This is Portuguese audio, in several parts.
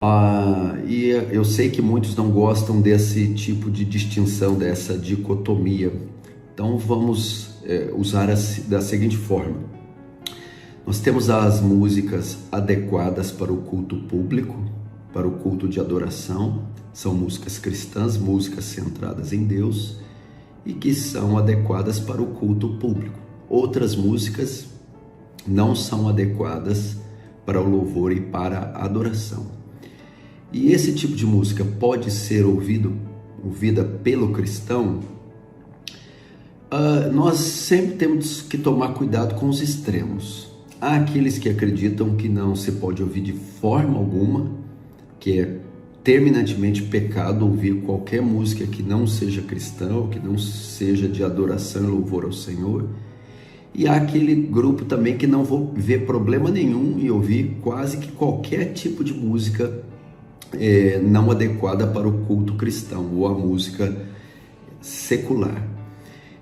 E eu sei que muitos não gostam desse tipo de distinção, dessa dicotomia. Então vamos usar da seguinte forma. Nós temos as músicas adequadas para o culto público, para o culto de adoração. São músicas cristãs, músicas centradas em Deus e que são adequadas para o culto público. Outras músicas não são adequadas para o louvor e para a adoração. E esse tipo de música pode ser ouvida pelo cristão? Nós sempre temos que tomar cuidado com os extremos. Há aqueles que acreditam que não se pode ouvir de forma alguma, que é terminantemente pecado ouvir qualquer música que não seja cristã, ou que não seja de adoração e louvor ao Senhor. E há aquele grupo também que não vê problema nenhum em ouvir quase que qualquer tipo de música não adequada para o culto cristão ou a música secular.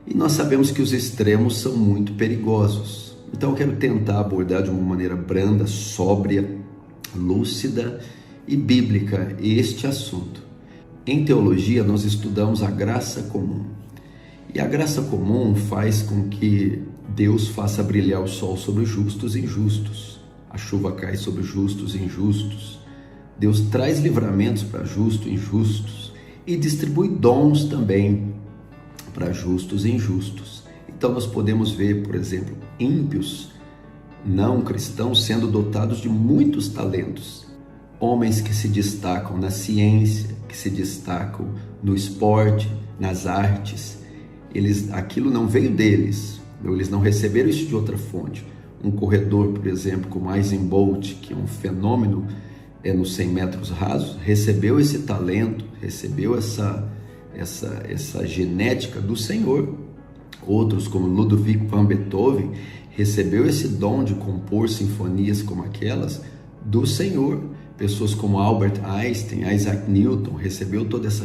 E nós sabemos que os extremos são muito perigosos. Então eu quero tentar abordar de uma maneira branda, sóbria, lúcida e bíblica este assunto. Em teologia nós estudamos a graça comum. E a graça comum faz com que Deus faça brilhar o sol sobre os justos e injustos. A chuva cai sobre os justos e injustos. Deus traz livramentos para justos e injustos e distribui dons também para justos e injustos. Então nós podemos ver, por exemplo, ímpios não cristãos sendo dotados de muitos talentos. Homens que se destacam na ciência, que se destacam no esporte, nas artes. Aquilo não veio deles, eles não receberam isso de outra fonte. Um corredor, por exemplo, como Usain Bolt, que é um fenômeno nos 100 metros rasos, recebeu esse talento, recebeu essa genética do Senhor. Outros, como Ludwig van Beethoven, recebeu esse dom de compor sinfonias como aquelas do Senhor. Pessoas como Albert Einstein, Isaac Newton, recebeu todo esse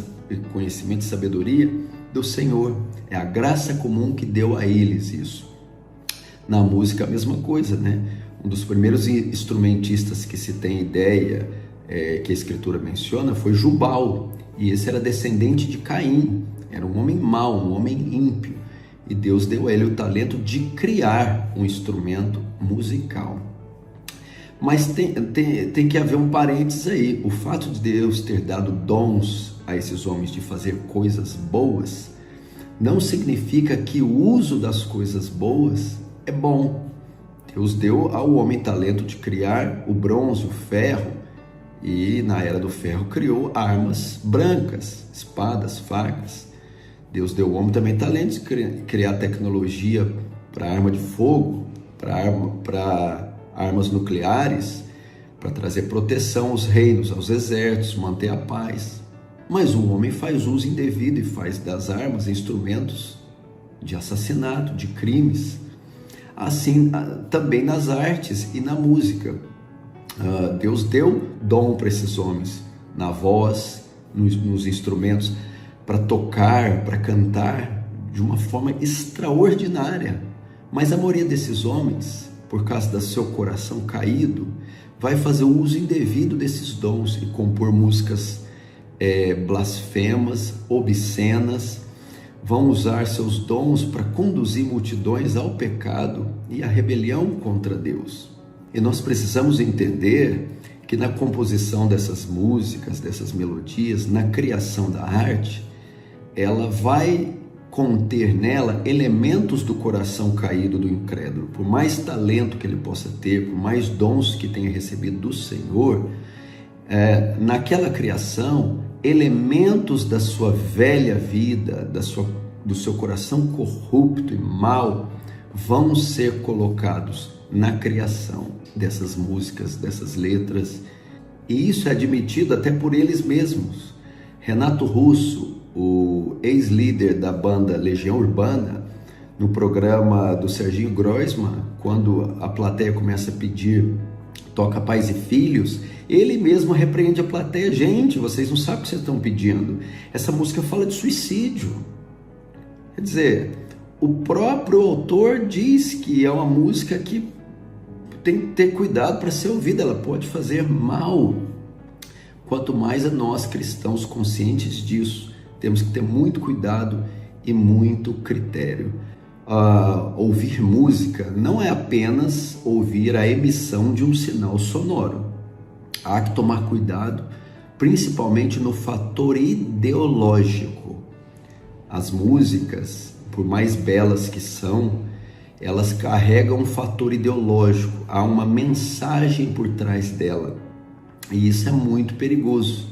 conhecimento e sabedoria do Senhor. É a graça comum que deu a eles isso. Na música a mesma coisa, né? Um dos primeiros instrumentistas que se tem ideia, que a Escritura menciona, foi Jubal. E esse era descendente de Caim. Era um homem mau, um homem ímpio. E Deus deu a ele o talento de criar um instrumento musical. Mas tem que haver um parênteses aí. O fato de Deus ter dado dons a esses homens de fazer coisas boas, não significa que o uso das coisas boas é bom. Deus deu ao homem talento de criar o bronze, o ferro, e na era do ferro criou armas brancas, espadas, facas. Deus deu ao homem também talento de criar tecnologia para arma de fogo, para armas nucleares, para trazer proteção aos reinos, aos exércitos, manter a paz. Mas o homem faz uso indevido e faz das armas instrumentos de assassinato, de crimes. Assim também nas artes e na música. Deus deu dom para esses homens, na voz, nos instrumentos, para tocar, para cantar de uma forma extraordinária. Mas a maioria desses homens, por causa do seu coração caído, vai fazer o uso indevido desses dons e compor músicas blasfemas, obscenas, vão usar seus dons para conduzir multidões ao pecado e à rebelião contra Deus. E nós precisamos entender que na composição dessas músicas, dessas melodias, na criação da arte, ela vai conter nela elementos do coração caído do incrédulo. Por mais talento que ele possa ter, por mais dons que tenha recebido do Senhor, naquela criação, elementos da sua velha vida, do seu coração corrupto e mau, vão ser colocados na criação dessas músicas, dessas letras, e isso é admitido até por eles mesmos. Renato Russo, o ex-líder da banda Legião Urbana, no programa do Serginho Groisman, quando a plateia começa a pedir Toca Pais e Filhos, ele mesmo repreende a plateia. Gente, vocês não sabem o que vocês estão pedindo. Essa música fala de suicídio. Quer dizer, o próprio autor diz que é uma música que tem que ter cuidado para ser ouvida, ela pode fazer mal. Quanto mais a nós cristãos conscientes disso, temos que ter muito cuidado e muito critério. Ouvir música não é apenas ouvir a emissão de um sinal sonoro. Há que tomar cuidado, principalmente no fator ideológico. As músicas, por mais belas que são, elas carregam um fator ideológico, há uma mensagem por trás dela. E isso é muito perigoso.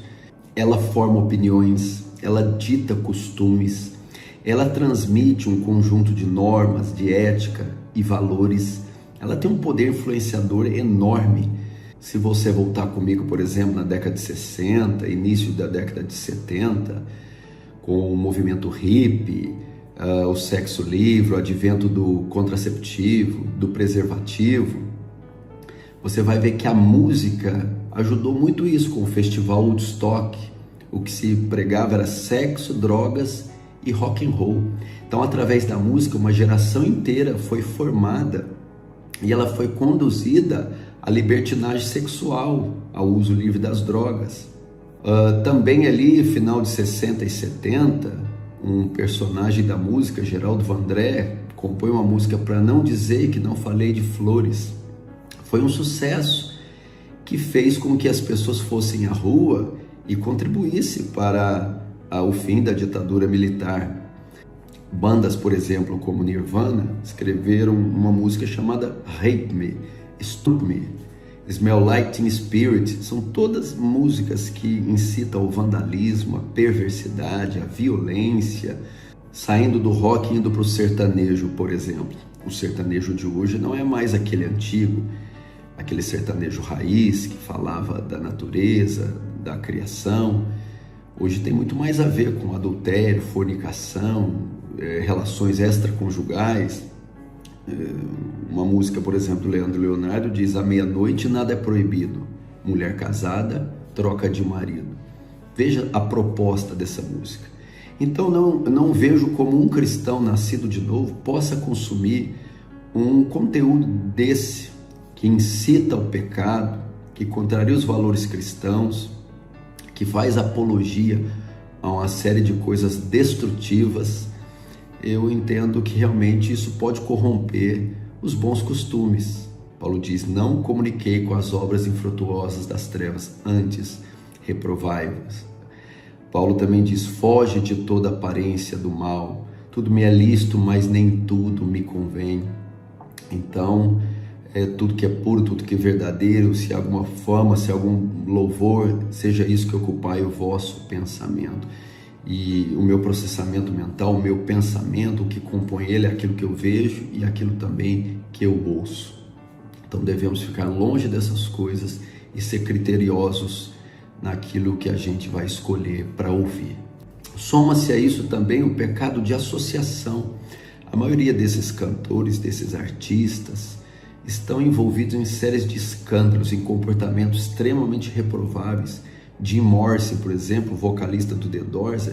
Ela forma opiniões, ela dita costumes, ela transmite um conjunto de normas, de ética e valores. Ela tem um poder influenciador enorme. Se você voltar comigo, por exemplo, na década de 60, início da década de 70, com o movimento hippie, o sexo livre, o advento do contraceptivo, do preservativo, você vai ver que a música ajudou muito isso, com o festival Woodstock. O que se pregava era sexo, drogas e rock and roll. Então, através da música, uma geração inteira foi formada e ela foi conduzida à libertinagem sexual, ao uso livre das drogas. Também ali, final de 60 e 70, um personagem da música, Geraldo Vandré, compõe uma música Pra Não Dizer Que Não Falei de Flores. Foi um sucesso que fez com que as pessoas fossem à rua e contribuísse para o fim da ditadura militar. Bandas, por exemplo, como Nirvana, escreveram uma música chamada Rape Me, Stop Me, Smell Like Teen Spirit. São todas músicas que incitam ao vandalismo, a perversidade, a violência, saindo do rock e indo para o sertanejo, por exemplo. O sertanejo de hoje não é mais aquele antigo, aquele sertanejo raiz que falava da natureza, da criação. Hoje tem muito mais a ver com adultério, fornicação, relações extraconjugais. Uma música, por exemplo, do Leandro Leonardo diz: à meia-noite nada é proibido, mulher casada troca de marido. Veja a proposta dessa música. Então não vejo como um cristão nascido de novo possa consumir um conteúdo desse, que incita ao pecado, que contraria os valores cristãos, que faz apologia a uma série de coisas destrutivas. Eu entendo que realmente isso pode corromper os bons costumes. Paulo diz: não comuniquei com as obras infrutuosas das trevas, antes reprovai-vos. Paulo também diz: foge de toda aparência do mal, tudo me é lícito, mas nem tudo me convém. Então, tudo que é puro, tudo que é verdadeiro, se há alguma fama, se há algum louvor, seja isso que ocupai o vosso pensamento. E o meu processamento mental, o meu pensamento, o que compõe ele é aquilo que eu vejo e aquilo também que eu ouço. Então devemos ficar longe dessas coisas e ser criteriosos naquilo que a gente vai escolher para ouvir. Soma-se a isso também o pecado de associação. A maioria desses cantores, desses artistas, estão envolvidos em séries de escândalos, em comportamentos extremamente reprováveis. Jim Morrison, por exemplo, vocalista do The Doors,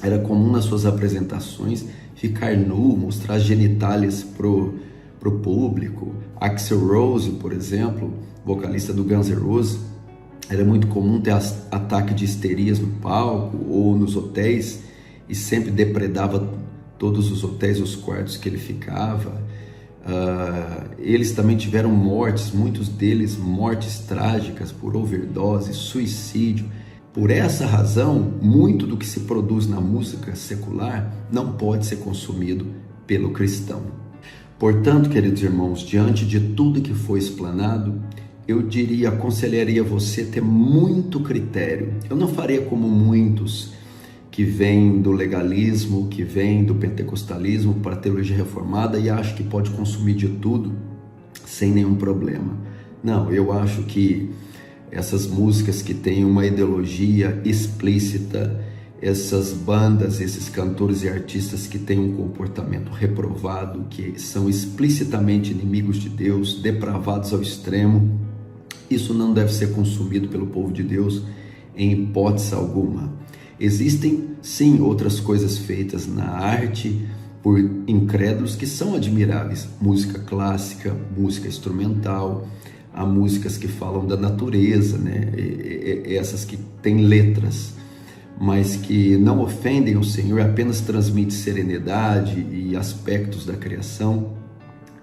era comum nas suas apresentações ficar nu, mostrar as genitálias pro público. Axl Rose, por exemplo, vocalista do Guns N' Roses, era muito comum ter ataque de histerias no palco ou nos hotéis, e sempre depredava todos os hotéis, os quartos que ele ficava. Eles também tiveram mortes, muitos deles mortes trágicas por overdose, suicídio. Por essa razão, muito do que se produz na música secular não pode ser consumido pelo cristão. Portanto, queridos irmãos, diante de tudo que foi explanado, eu aconselharia você ter muito critério. Eu não faria como muitos que vêm do legalismo, que vêm do pentecostalismo para a teologia reformada e acham que pode consumir de tudo sem nenhum problema. Não, eu acho que essas músicas que têm uma ideologia explícita, essas bandas, esses cantores e artistas que têm um comportamento reprovado, que são explicitamente inimigos de Deus, depravados ao extremo, isso não deve ser consumido pelo povo de Deus em hipótese alguma. Existem sim outras coisas feitas na arte por incrédulos que são admiráveis: música clássica, música instrumental, há músicas que falam da natureza, né? Essas que têm letras, mas que não ofendem o Senhor, apenas transmite serenidade e aspectos da criação,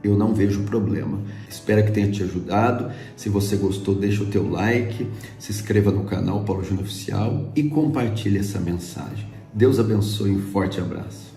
eu não vejo problema. Espero que tenha te ajudado. Se você gostou, deixa o teu like, se inscreva no canal Paulo Júnior Oficial e compartilhe essa mensagem. Deus abençoe, um forte abraço.